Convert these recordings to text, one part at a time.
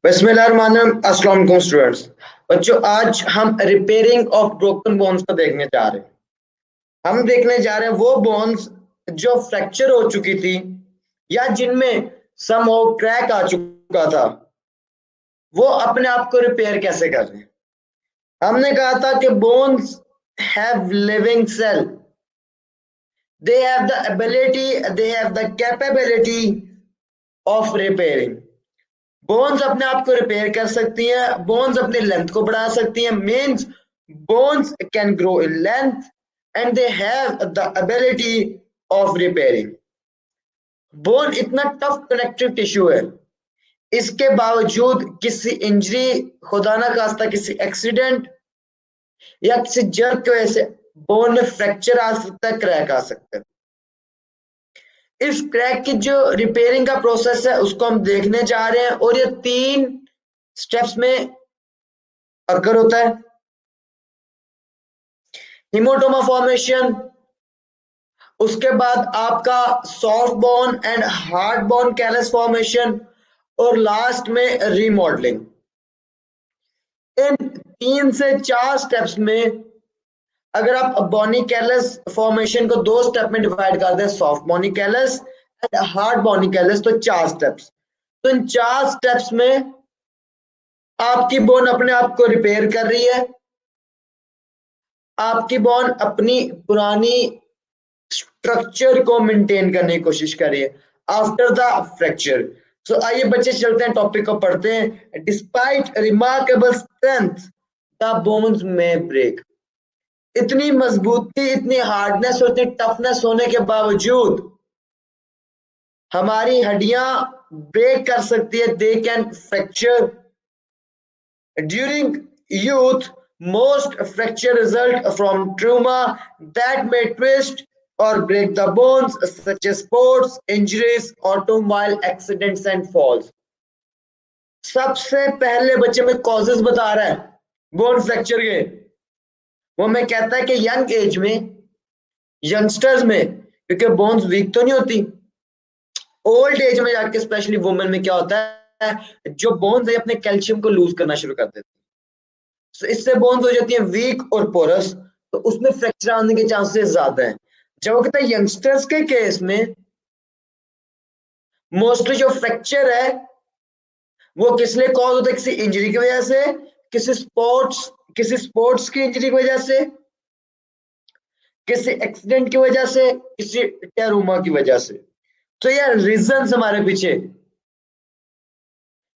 बिस्मिल्लाहिर्रहमानिर्रहीम। अस्सलाम वालेकुम स्टूडेंट्स। बच्चों, आज हम रिपेयरिंग ऑफ ब्रोकन बोन्स को देखने जा रहे हैं। हम देखने जा रहे हैं वो बोन्स जो फ्रैक्चर हो चुकी थी या जिनमें सम हो क्रैक आ चुका था, वो अपने आप को रिपेयर कैसे कर रहे हैं। हमने कहा था कि bones have living cell, they have the ability, they have the capability of repairing. Bones अपने आप को रिपेयर कर सकती हैं, बोन्स अपने लेंथ को बढ़ा सकती हैं, means bones can grow in length and they have the ability of repairing. Bone इतना टफ कनेक्टिव टिश्यू है, इसके बावजूद किसी इंजरी, खुदा ना खास्ता किसी एक्सीडेंट या किसी जर्क की वजह से बोन में फ्रैक्चर आ सकता है, क्रैक आ सकता है। इस क्रैक की जो रिपेयरिंग का प्रोसेस है उसको हम देखने जा रहे हैं, और ये 3 स्टेप्स में अकर होता है। हिमोटोमा फॉर्मेशन, उसके बाद आपका soft bone and hard bone callus formation, और लास्ट में रीमॉडलिंग। इन 3 से 4 स्टेप्स में अगर आप बोनी कैलस फॉर्मेशन को 2 स्टेप में डिवाइड कर दें, soft bony callus and hard bony callus, तो 4 स्टेप्स। तो इन 4 स्टेप्स में आपकी बोन अपने आप को रिपेयर कर रही है, आपकी बोन अपनी पुरानी स्ट्रक्चर को मेंटेन करने की कोशिश कर रही है आफ्टर द फ्रैक्चर। सो आइए बच्चे चलते हैं, टॉपिक को पढ़ते हैं। Despite remarkable strength the bones में ब्रेक। इतनी मजबूती, इतनी हार्डनेस और इतनी टफनेस होने के बावजूद हमारी हड्डियां ब्रेक कर सकती है, they can fracture during youth. Most fracture result from trauma that may twist or break the bones, such as sports injuries, automobile accidents and falls. सबसे पहले बच्चे में कॉजेस बता रहा है बोन फ्रैक्चर के। वो मैं कहता है कि यंग एज में, यंगस्टर्स में, क्योंकि बोन्स वीक तो नहीं होती, ओल्ड एज में जाके स्पेशली वुमेन में क्या होता है, जो बोन्स है अपने कैल्शियम को लूज करना शुरू कर देते हैं। So, इससे बोन्स हो जाती है वीक और पोरस, तो उसमें फ्रैक्चर आने के चांसेस ज्यादा हैं। जब कहते हैं यंगस्टर्स के केस में मोस्टली जो फ्रैक्चर है वो किस लिए कॉज होता है, किसी इंजरी की वजह से, किसी स्पोर्ट्स की इंजरी की वजह से, किसी एक्सीडेंट की वजह से, किसी ट्यूमा की वजह से। तो यार रीजंस हमारे पीछे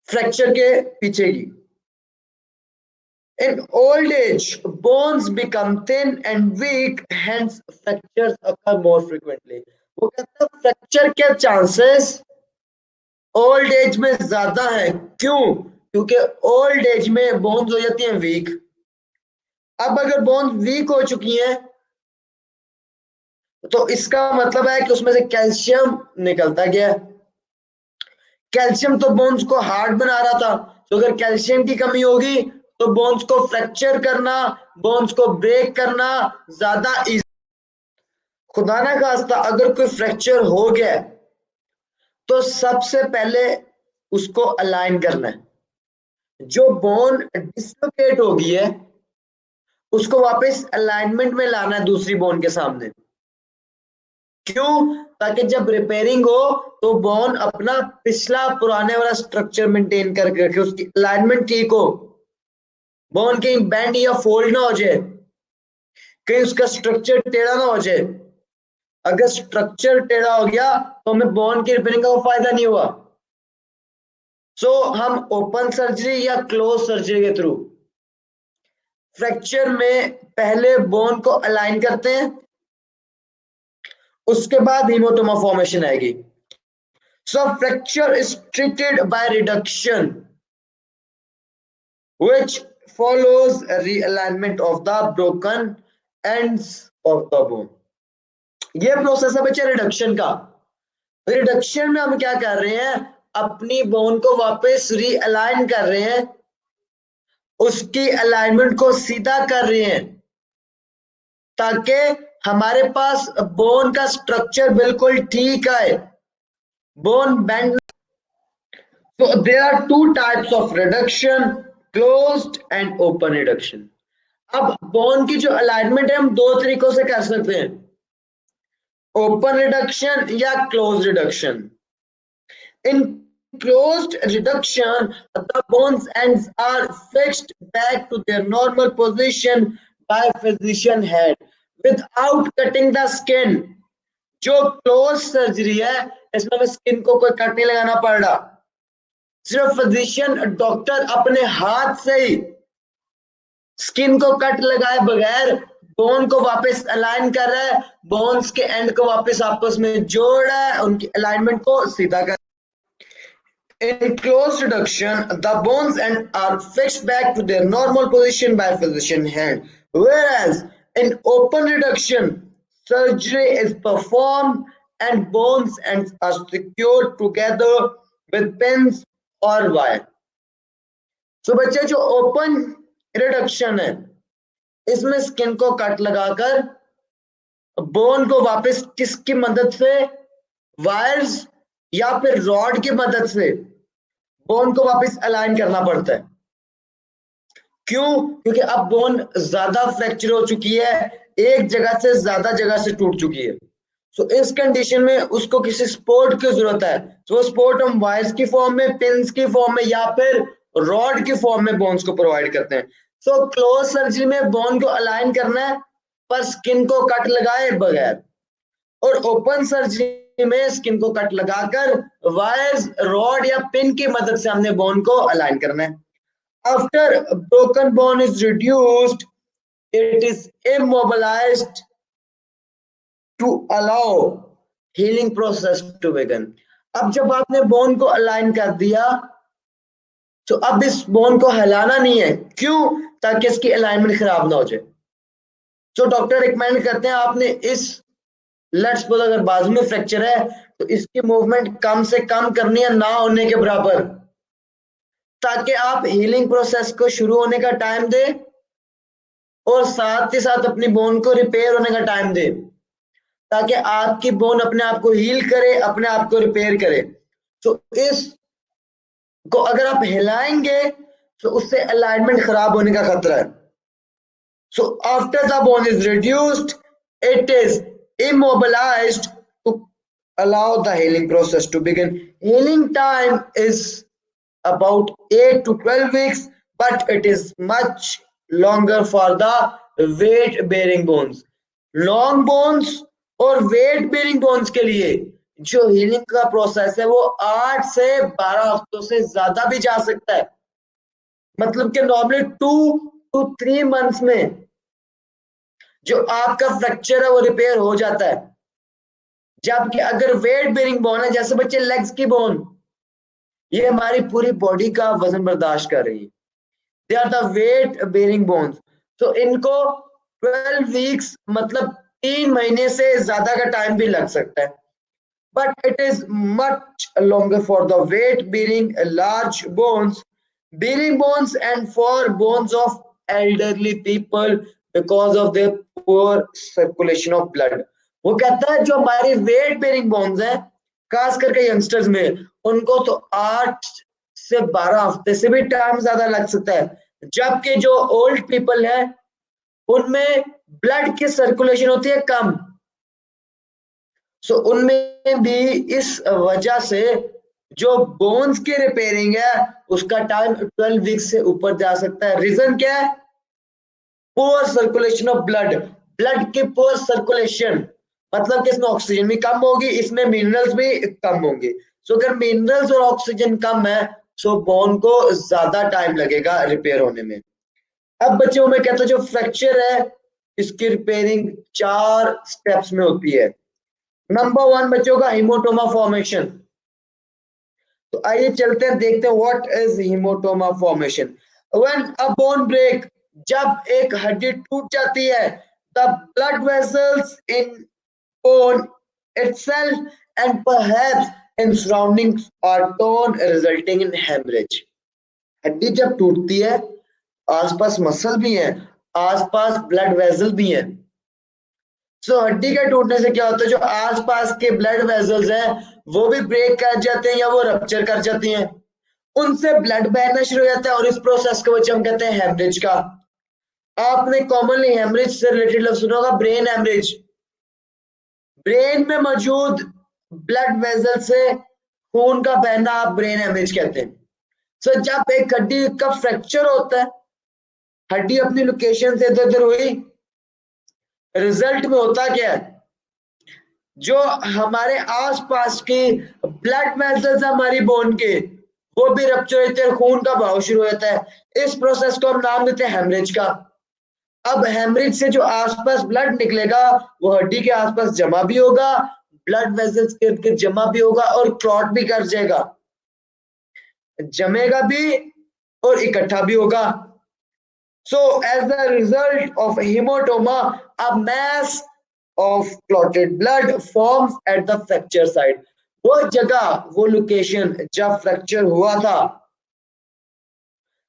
फ्रैक्चर के पीछे की। In old age, bones become thin and weak, hence fractures occur more frequently. वो कहता है फ्रैक्चर के चांसेस ओल्ड एज में ज्यादा है। क्यों? क्योंकि ओल्ड एज में बोन्स हो जाती हैं वीक। अब अगर बोन्स वीक हो चुकी हैं तो इसका मतलब है कि उसमें से कैल्शियम निकलता गया। कैल्शियम तो बोन्स को हार्ड बना रहा था, तो अगर कैल्शियम की कमी होगी तो बोन्स को फ्रैक्चर करना, बोन्स को ब्रेक करना ज्यादा इजी। खुदा ना खास्ता अगर कोई फ्रैक्चर हो गया तो सबसे पहले उसको अलाइन करना है। जो बोन डिसलोकेट हो गई है उसको वापस अलाइनमेंट में लाना है दूसरी बोन के सामने। क्यों? ताकि जब रिपेयरिंग हो तो बोन अपना पिछला पुराने वाला स्ट्रक्चर मेंटेन करके रखे, उसकी अलाइनमेंट ठीक हो, बोन कहीं बेंड या फोल्ड ना हो जाए, कहीं उसका स्ट्रक्चर टेढ़ा ना हो जाए। अगर स्ट्रक्चर टेढ़ा हो गया तो हमें बोन की रिपेयरिंग का फायदा नहीं हुआ। सो हम ओपन सर्जरी या क्लोज सर्जरी के थ्रू फ्रैक्चर में पहले बोन को अलाइन करते हैं, उसके बाद हीमोटोमा फॉर्मेशन आएगी। So fracture is treated by reduction which follows a realignment of the broken ends of the bone. ये प्रोसेस है बच्चे रिडक्शन का। रिडक्शन में हम क्या कर रहे हैं, अपनी बोन को वापस रीअलाइन कर रहे हैं, उसकी अलाइनमेंट को सीधा कर रहे हैं ताकि हमारे पास बोन का स्ट्रक्चर बिल्कुल ठीक है, bone bend. So there are two types of reduction, closed and open reduction. अब बोन की जो अलाइनमेंट है हम दो तरीकों से कर सकते हैं, ओपन रिडक्शन या close reduction. In closed reduction, the bones ends are fixed back to their normal position by physician head without cutting the skin. जो क्लोज सर्जरी है इसमें हमें स्किन को कोई कट नहीं लगाना पड़ रहा, सिर्फ फिजिशियन डॉक्टर अपने हाथ से ही स्किन को कट लगाए बगैर बोन को वापस अलाइन कर रहा है, बोन्स के एंड को वापस आपस में जोड़ रहा है, उनकी अलाइनमेंट को सीधा कर. In closed reduction, the bones end are fixed back to their normal position by physician hand, whereas in open reduction, surgery is performed and bones ends are secured together with pins or wire. So बच्चे जो open reduction है इसमें skin को cut लगाकर bone को वापस किसकी मदद से, वायर्स या फिर रॉड की मदद से बोन को वापस अलाइन करना पड़ता है. क्यों? क्योंकि अब बोन ज्यादा फ्रैक्चर हो चुकी है, एक जगह से ज्यादा जगह से टूट चुकी है. सो इस कंडीशन में उसको किसी सपोर्ट की जरूरत है. वो सपोर्ट हम वायर्स की फॉर्म में, पिंस की फॉर्म में या फिर रॉड की फॉर्म में बोन्स को प्रोवाइड करते हैं. सो क्लोज सर्जरी में बोन को अलाइन करना है पर स्किन को कट लगाए बगैर, और ओपन सर्जरी में स्किन को कट लगाकर वायर्स, रॉड या पिन की मदद से हमने बोन को अलाइन करना है. After broken bone is reduced, it is immobilized to allow healing process to begin. अब जब आपने बोन को अलाइन कर दिया तो अब इस बोन को हिलाना नहीं है. क्यों? ताकि इसकी अलाइनमेंट खराब ना हो जाए. जो डॉक्टर रिकमेंड करते हैं आपने इस, लेट्स सपोज अगर बाजू में फ्रैक्चर है तो इसकी मूवमेंट कम से कम करनी है, ना होने के बराबर, ताकि आप हीलिंग प्रोसेस को शुरू होने का टाइम दे और साथ ही साथ अपनी बोन को रिपेयर होने का टाइम दे, ताकि आपकी बोन अपने आप को हील करे, अपने आप को रिपेयर करे. तो इस को अगर आप हिलाएंगे तो उससे अलाइनमेंट खराब होने का खतरा है. So after the bone is reduced, it is immobilized to allow the healing process to begin. Healing time is about 8 to 12 weeks, but it is much longer for the weight bearing bones. Long bones और weight bearing bones के लिए जो healing का process है वो 8 से 12 हफ्तों से ज्यादा भी जा सकता है. मतलब कि नॉर्मली 2 to 3 मंथ्स में जो आपका फ्रैक्चर है वो रिपेयर हो जाता है. जबकि अगर वेट बेरिंग बोन है, जैसे बच्चे लेग्स की बोन, ये हमारी पूरी बॉडी का वजन बर्दाश्त कर रही है, they are the weight bearing bones. तो इनको 12 वीक्स मतलब 3 महीने से ज्यादा का टाइम भी लग सकता है. But it is much longer for the weight bearing large bones, bearing bones and for bones of elderly people because of their poor circulation of blood. वो कहता है जो हमारी वेट बेरिंग बोन्स है खास करके यंगस्टर्स में, उनको तो 8 से 12 हफ्ते से भी टाइम ज्यादा लग सकता है, जबकि जो ओल्ड पीपल है उनमें ब्लड की सर्कुलेशन होती है कम. सो उनमें भी इस वजह से जो बोन्स की रिपेयरिंग है उसका टाइम 12 वीक्स से ऊपर जा सकता है. रीजन क्या है? Poor circulation of blood. Blood की पुअर सर्कुलेशन मतलब कि इसमें ऑक्सीजन भी कम होगी, इसमें मिनरल्स भी कम होंगे. सो अगर मिनरल्स और ऑक्सीजन कम है सो बोन को ज्यादा टाइम लगेगा रिपेयर होने में. अब बच्चों में कहता है जो फ्रैक्चर है इसकी रिपेयरिंग 4 स्टेप्स में होती है. नंबर 1 बच्चों का हीमोटोमा फॉर्मेशन. तो आइए चलते हैं देखते हैं what is haematoma formation. When a bone break, जब एक हड्डी टूट जाती है, the blood vessels in bone itself and perhaps in surroundings are torn resulting in haemorrhage. हड्डी जब टूटती है आसपास मसल भी है, आसपास ब्लड वेसल भी है. सो हड्डी के टूटने से क्या होता है, जो आसपास के ब्लड वेसल्स हैं वो भी ब्रेक कर जाते हैं या वो रप्चर कर जाती हैं. उनसे ब्लड बहना शुरू हो जाता है और इस प्रोसेस को हम कहते हैं हेमरेज का। आपने कॉमनली हेमरेज से रिलेटेड लफ्ज सुना होगा ब्रेन हेमरेज। ब्रेन में मौजूद ब्लड वेसल से खून का बहना आप ब्रेन हेमरेज कहते हैं। सो जब एक हड्डी का फ्रैक्चर होता है, हड्डी अपनी लोकेशन से इधर उधर हुई, रिजल्ट में होता क्या है, जो हमारे आसपास के ब्लड वेसल्स हमारी बोन के वो भी रप्चर होते हैं, खून का बहाव शुरू हो जाता है। इस प्रोसेस को हम नाम देते हैं हेमरेज का। अब हेमरेज से जो आसपास ब्लड निकलेगा वो हड्डी के आसपास जमा भी होगा, ब्लड वेसल्स के इर्द गिर्द जमा भी होगा और क्लॉट भी कर जाएगा, जमेगा भी और इकट्ठा भी होगा। So as a result of hematoma, a mass of clotted blood forms at the fracture site. वो जगह, वो लोकेशन जब फ्रैक्चर हुआ था,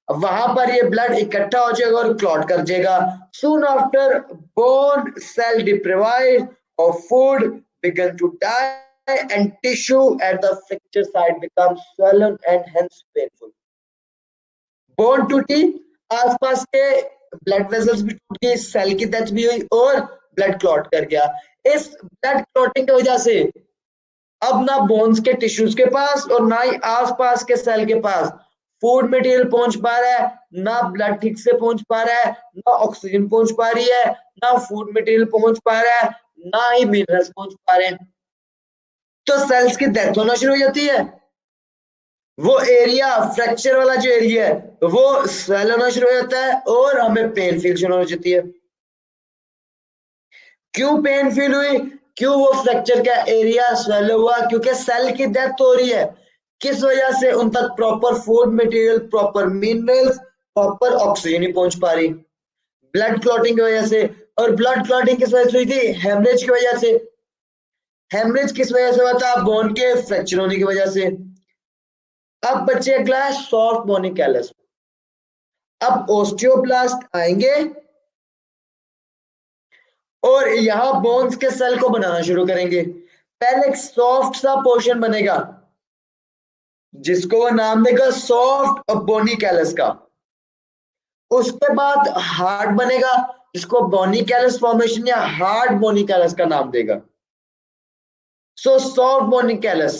वहां पर ये ब्लड इकट्ठा हो जाएगा और क्लॉट कर जाएगा। Soon after, bone cell deprived of food begin to die and tissue at the fracture site becomes swollen and hence painful. Bone टूटी, आसपास के ब्लड वेसल्स भी टूट गए, सेल की डेथ भी हुई और ब्लड क्लॉट कर गया। इस ब्लड क्लॉटिंग की वजह से अब ना बोन्स के टिश्यूज के पास और ना ही आसपास के सेल के पास फूड मटेरियल पहुंच पा रहा है, ना ब्लड ठीक से पहुंच पा रहा है, ना ऑक्सीजन पहुंच पा रही है, ना फूड मटेरियल पहुंच पा रहा है, ना ही मिनरल्स पहुंच पा रहे हैं। तो सेल्स की डेथ होना शुरू हो जाती है। वो एरिया, फ्रैक्चर वाला जो एरिया है वो स्वेल होना शुरू हो जाता है और हमें पेन फील शुरू हो जाती है। क्यों पेन फील हुई, क्यों वो फ्रैक्चर का एरिया स्वेल हुआ? क्योंकि सेल की डेथ हो रही है। किस वजह से? उन तक proper food material, proper minerals, proper oxygen नहीं पहुंच पा रही, ब्लड क्लॉटिंग की वजह से। और ब्लड क्लॉटिंग किस वजह से हुई थी? हेमरेज की वजह से। हेमरेज किस वजह से हुआ था? बोन के फ्रैक्चर होने की वजह से। अब बच्चे अगला है सॉफ्ट बोनी कैलस। अब ओस्टियोब्लास्ट आएंगे और यहां बोन्स के सेल को बनाना शुरू करेंगे। पहले एक सॉफ्ट सा पोर्शन बनेगा जिसको वो नाम देगा सॉफ्ट बोनी कैलस का। उसके बाद हार्ड बनेगा जिसको बोनी कैलस फॉर्मेशन या हार्ड बोनी कैलस का नाम देगा। So soft bony callus.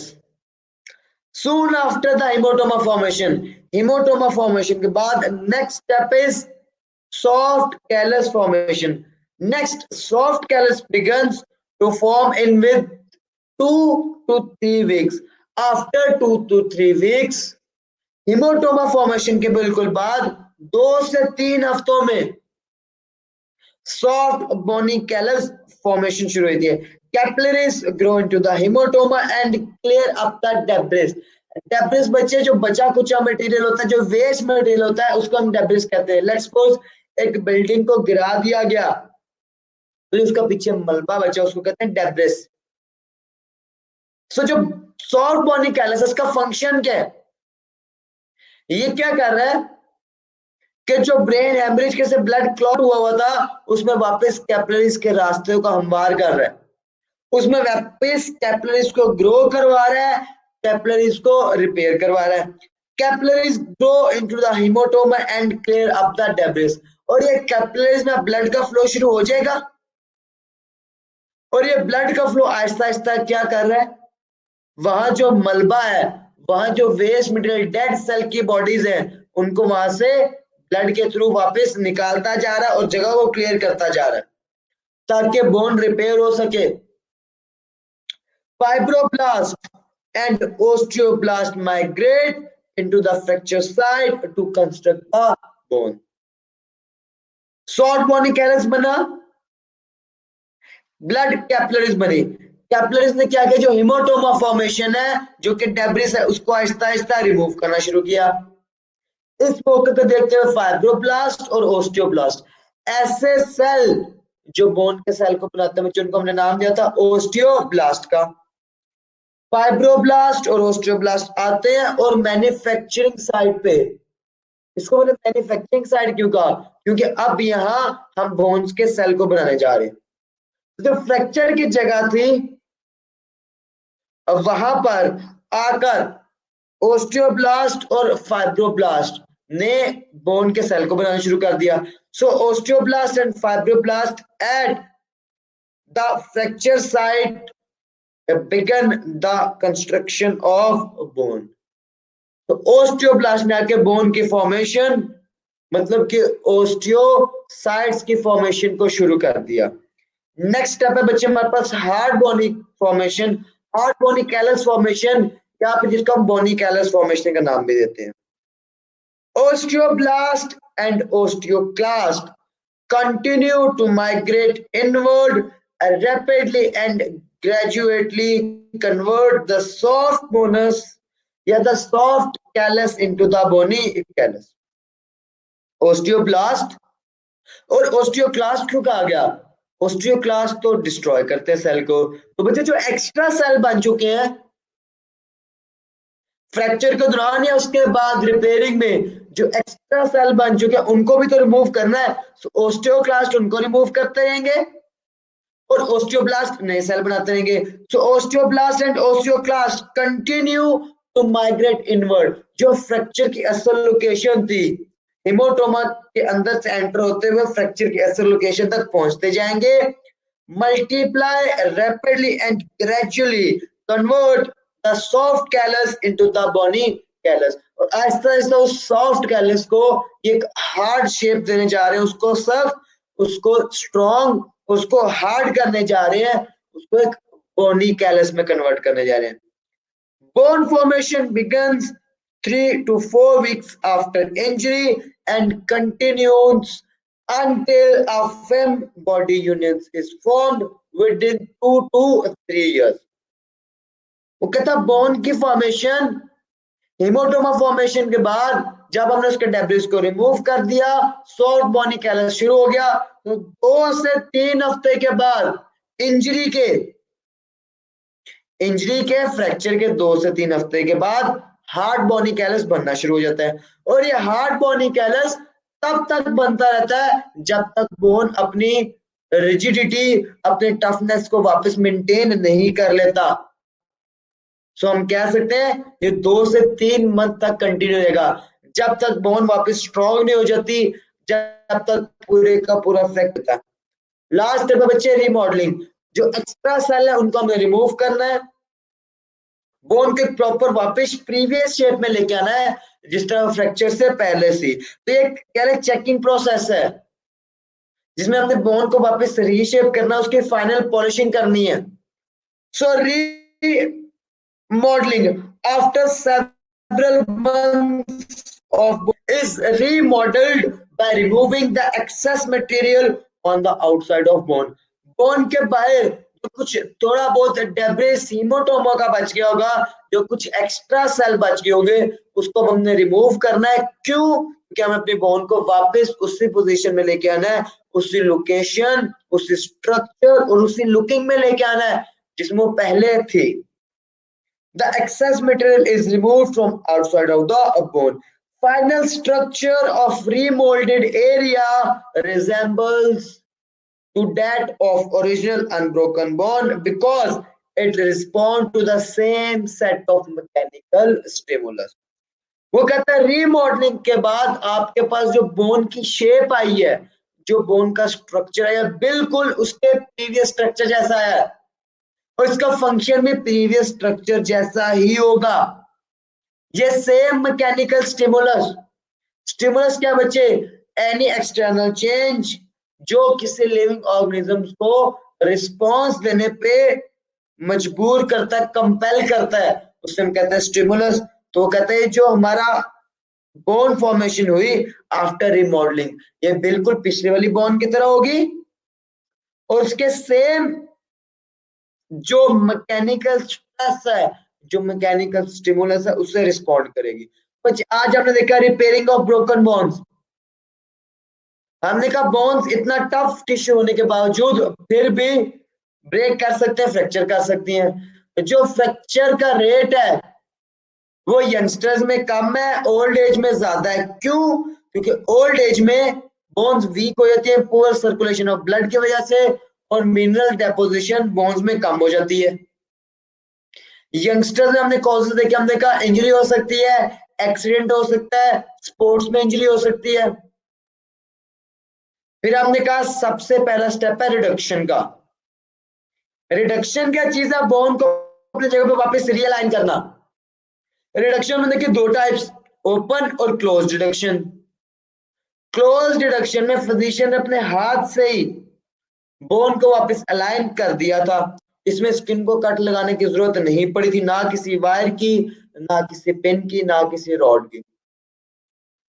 Soon after the hematoma formation, hematoma formation के बाद next step is soft callus formation. Next, soft callus begins to form in with 2 to 3 weeks. After 2 to 3 weeks, hematoma formation के बिल्कुल बाद 2 से 3 हफ्तों में soft bony callus formation शुरू होती है। Capillaries grow into the haematoma and clear up the debris. Debris बच्चे जो बचा कुचा मटेरियल होता है, जो वेस्ट मटेरियल होता है, उसको हम डेब्रिस कहते हैं। लेट्स सपोज एक बिल्डिंग को गिरा दिया गया तो उसका पीछे मलबा बचा, उसको कहते हैं डेब्रिस। सो जो सॉफ्ट बोनी कैलस, इसका फंक्शन क्या है? ये क्या कर रहा है कि जो ब्रेन हेमरेज के से ब्लड क्लॉट हुआ था उसमें वापस कैपिलरीज के रास्ते को हमवार कर रहा है, उसमें वापस कैपिलरीज को ग्रो करवा रहा है, कैपिलरीज को रिपेयर करवा रहा है। Capillaries grow into the haematoma and clear up the debris. और ये कैपिलरीज में ब्लड का फ्लो शुरू हो जाएगा और ये ब्लड का फ्लो आहिस्ता आहिस्ता क्या कर रहा है, वहां जो मलबा है, वहां जो वेस्ट मटेरियल, डेड सेल की बॉडीज है, उनको वहां से ब्लड के थ्रू वापस निकालता जा रहा है और जगह को क्लियर करता जा रहा है ताकि बोन रिपेयर हो सके। Fibroblast and osteoblast migrate into the fracture site to construct the bone. Short bony callus बना, ब्लड कैपिलरीज बनी। कैपिलरीज ने क्या किया, जो हिमोटोमा फॉर्मेशन है, जो कि डेब्रिस है, उसको आहिस्ता आहिस्ता रिमूव करना शुरू किया। इस मौके को देखते हुए फाइब्रोब्लास्ट और ओस्टियोब्लास्ट, ऐसे सेल जो बोन के सेल को बनाते हैं, जिनको हमने नाम दिया था ओस्टियोब्लास्ट का, फाइब्रोब्लास्ट और ओस्टियोब्लास्ट आते हैं और मैन्युफैक्चरिंग साइट पे। इसको मैंने मैन्युफैक्चरिंग साइट क्यों कहा? क्योंकि अब यहां हम बोन्स के सेल को बनाने जा रहे हैं। जो फ्रैक्चर की जगह थी वहां पर आकर ओस्टियोब्लास्ट और फाइब्रोब्लास्ट ने बोन के सेल को बनाना शुरू कर दिया. So osteoblast and fibroblast at the fracture site began the construction of bone. तो ओस्टियोब्लास्ट ने आके बोन की फॉर्मेशन मतलब कि ओस्टियोसाइट्स की फॉर्मेशन को शुरू कर दिया. नेक्स्ट स्टेप है बच्चे हमारे पास हार्ड बोनी formation, hard bony callus formation, या फिर जिसको हम बोनी कैलस फॉर्मेशन का नाम भी देते हैं. Osteoblast and osteoclast continue to migrate inward rapidly and gradually convert the soft bonus या the soft callus into the bony callus. Osteoblast और osteoclast क्यों कहा गया? Osteoclast तो डिस्ट्रॉय करते हैं सेल को, तो बच्चे जो एक्स्ट्रा सेल बन चुके हैं फ्रैक्चर के दौरान या उसके बाद रिपेयरिंग में, जो एक्स्ट्रा सेल बन चुके हैं उनको भी तो रिमूव करना है. सो ओस्टियोक्लास्ट उनको रिमूव करते रहेंगे और ओस्टियोब्लास्ट नए सेल बनाते रहेंगे. So osteoblast and osteoclast continue to migrate inward. जो फ्रैक्चर की असल लोकेशन थी हेमोटोमा के अंदर से एंटर होते हुए फ्रैक्चर की असल लोकेशन तक पहुंचते जाएंगे. Multiply rapidly and gradually convert the soft callus into the bony callus. और आहिस्ता आहिस्ता उस सॉफ्ट कैलस को एक हार्ड शेप देने जा रहे हैं, उसको सख्त, उसको स्ट्रॉन्ग, उसको हार्ड करने जा रहे हैं, उसको एक बोनी कैलस में कन्वर्ट करने जा रहे हैं. Bone formation begins 3 to 4 weeks after injury and continues until a firm body union is formed within 2 to 3 years. वो कहता बोन की फॉर्मेशन हेमोटोमा फॉर्मेशन के बाद जब हमने उसके डेब्रिस को रिमूव कर दिया, सॉफ्ट बोनी कैलस शुरू हो गया, तो 2 से 3 हफ्ते के बाद इंजरी के फ्रैक्चर के 2 से 3 हफ्ते के बाद हार्ड बोनी कैलस बनना शुरू हो जाता है. और ये हार्ड बोनी कैलस तब तक बनता रहता है जब तक बोन अपनी रिजिडिटी, अपने टफनेस को वापस मेंटेन नहीं कर लेता. सो हम कह सकते हैं ये 2 से 3 मंथ तक कंटिन्यू रहेगा जब तक बोन वापस स्ट्रॉन्ग नहीं हो जाती, जब तक पूरे का पूरा इफेक्ट होता है. लास्ट स्टेप है बच्चे रिमॉडलिंग. जो एक्स्ट्रा सेल है उनको हमें रिमूव करना है, बोन के प्रॉपर वापस प्रीवियस शेप में लेके आना है जिस तरह फ्रैक्चर से पहले से. तो ये क्या है, चेकिंग प्रोसेस है जिसमें हमने बोन को वापस रीशेप करना है, उसकी फाइनल पॉलिशिंग करनी है. सो remodeling after several months of is remodeled by removing the excess material on the outside of bone. Bone के बाहर तो कुछ थोड़ा बहुत डेब्रिस हेमोटोमा का बच गया होगा, जो कुछ एक्स्ट्रा सेल बच गए होंगे, उसको हमने रिमूव करना है. क्यों? क्योंकि हमें अपनी बोन को वापस उसी पोजीशन में लेके आना है, उसी लोकेशन, उसी स्ट्रक्चर और उसी लुकिंग में लेके आना है जिसमें वो पहले थी. The excess material is removed from outside of the bone. Final structure of remolded area resembles to that of original unbroken bone because it responds to the same set of mechanical stimulus. वो कहता है remodelling के बाद आपके पास जो bone की shape I है, जो बोन का स्ट्रक्चर है, बिल्कुल उसके प्रीवियस स्ट्रक्चर जैसा है और इसका फंक्शन भी प्रीवियस स्ट्रक्चर जैसा ही होगा. ये सेम मैकेनिकल स्टिमुलस क्या बच्चे? एनी एक्सटर्नल चेंज जो किसी लिविंग ऑर्गेनिज्म को रिस्पांस देने पे मजबूर करता है, कंपेल करता है, उसे हम कहते हैं स्टिमुलस. तो कहते हैं जो हमारा बोन फॉर्मेशन हुई आफ्टर रिमॉडलिंग, ये बिल्कुल पिछली वाली बोन की तरह होगी और उसके सेम जो मैकेनिकल स्ट्रेस है, जो मैकेनिकल स्टिमुलस है, उससे रिस्पॉन्ड करेगी. आज हमने देखा रिपेयरिंग ऑफ ब्रोकन बोन्स. हमने कहा बोन्स इतना टफ टिश्यू होने के बावजूद फिर भी ब्रेक कर सकते हैं, फ्रैक्चर कर सकती हैं. जो फ्रैक्चर का रेट है वो यंगस्टर्स में कम है, ओल्ड एज में ज्यादा है. क्यों? क्योंकि ओल्ड एज में बोन्स वीक हो जाती है पुअर सर्कुलेशन ऑफ ब्लड की वजह से और मिनरल डेपोजिशन बोन्स में कम हो जाती है. यंगस्टर्स में हमने कॉजेस देखे, हमने कहा इंजरी हो सकती है, एक्सीडेंट हो सकता है, स्पोर्ट्स में इंजरी हो सकती है। फिर हमने कहा सबसे पहला स्टेप है रिडक्शन का। रिडक्शन क्या चीज है? बोन को अपनी जगह पे वापस रियलाइन करना। रिडक्शन में देखिए दो टाइप्स, ओपन और क्लोज रिडक्शन। क्लोज रिडक्शन में फिजिशियन ने अपने हाथ से ही बोन को वापस अलाइन कर दिया था। इसमें स्किन को कट लगाने की जरूरत नहीं पड़ी थी, ना किसी वायर की, ना किसी पिन की, ना किसी रॉड की।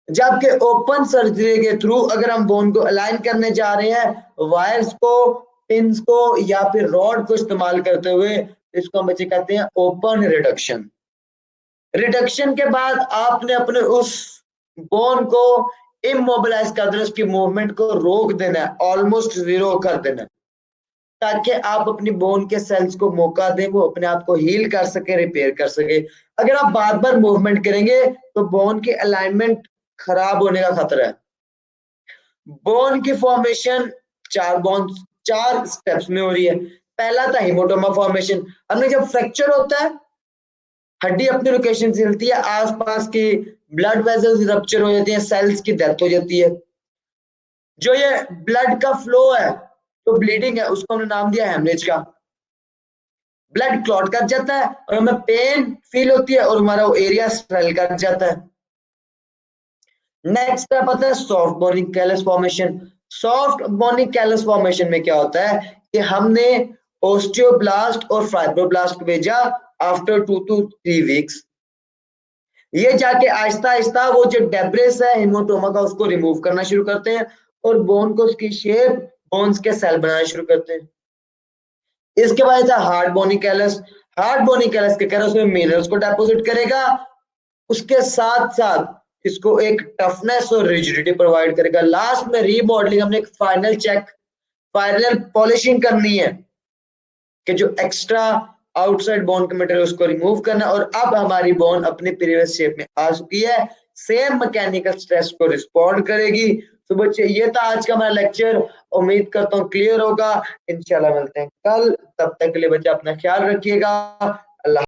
जबकि ओपन सर्जरी के थ्रू अगर हम बोन को अलाइन करने जा रहे हैं वायर्स को, पिन्स को या फिर रॉड को इस्तेमाल करते हुए, इसको हम बच्चे कहते हैं ओपन रिडक्शन। रिडक्शन के बाद आपने अपने उस बोन को इमोबिलाइज कर देना, उसकी मूवमेंट को रोक देना है, ऑलमोस्ट जीरो कर देना है, ताकि आप अपनी बोन के सेल्स को मौका दें, वो अपने आप को हील कर सके, रिपेयर कर सके। अगर आप बार बार मूवमेंट करेंगे तो बोन की अलाइनमेंट खराब होने का खतरा है। बोन की फॉर्मेशन चार स्टेप्स में हो रही है। पहला था हिमोटोमा फॉर्मेशन। हमने जब फ्रैक्चर होता है, हड्डी अपनी लोकेशन से हिलती है, आसपास की ब्लड वेसल्स रप्चर हो जाती है, सेल्स की डेथ हो जाती है। जो ये ब्लड का फ्लो है, जो ब्लीडिंग है, उसको हमने नाम दिया हेमरेज का। ब्लड क्लॉट कर जाता है और हमें पेन फील होती है और हमारा वो एरिया स्वेल कर जाता है। नेक्स्ट स्टेप आता है soft bony callus formation. Soft bony callus formation में क्या होता है कि हमने ओस्टियोब्लास्ट और फाइब्रोब्लास्ट भेजा आफ्टर 2 to 3 वीक्स। ये जाके आहिस्ता आहिस्ता वो जो डेब्रिस है हेमोटोमा का, उसको रिमूव करना शुरू करते हैं और बोन को उसकी शेप, बोन्स के सेल बनाना शुरू करते हैं। इसके बाद था hard bony callus. Hard bony callus के कह उसमें मिनरल्स को डेपोजिट करेगा, उसके साथ साथ इसको एक टफनेस और रिजिडिटी प्रोवाइड करेगा। लास्ट में रीमॉडलिंग, हमने एक फाइनल चेक, फाइनल पॉलिशिंग करनी है कि जो एक्स्ट्रा आउटसाइड बोन के मटेरियल उसको रिमूव करना, और अब हमारी बोन अपने प्रीवियस शेप में आ चुकी है, सेम मैकेनिकल स्ट्रेस को रिस्पॉन्ड करेगी। तो बच्चे ये था आज का हमारा लेक्चर, उम्मीद करता हूँ क्लियर होगा। इंशाल्लाह मिलते हैं कल, तब तक के लिए बच्चे अपना ख्याल रखिएगा। अल्लाह।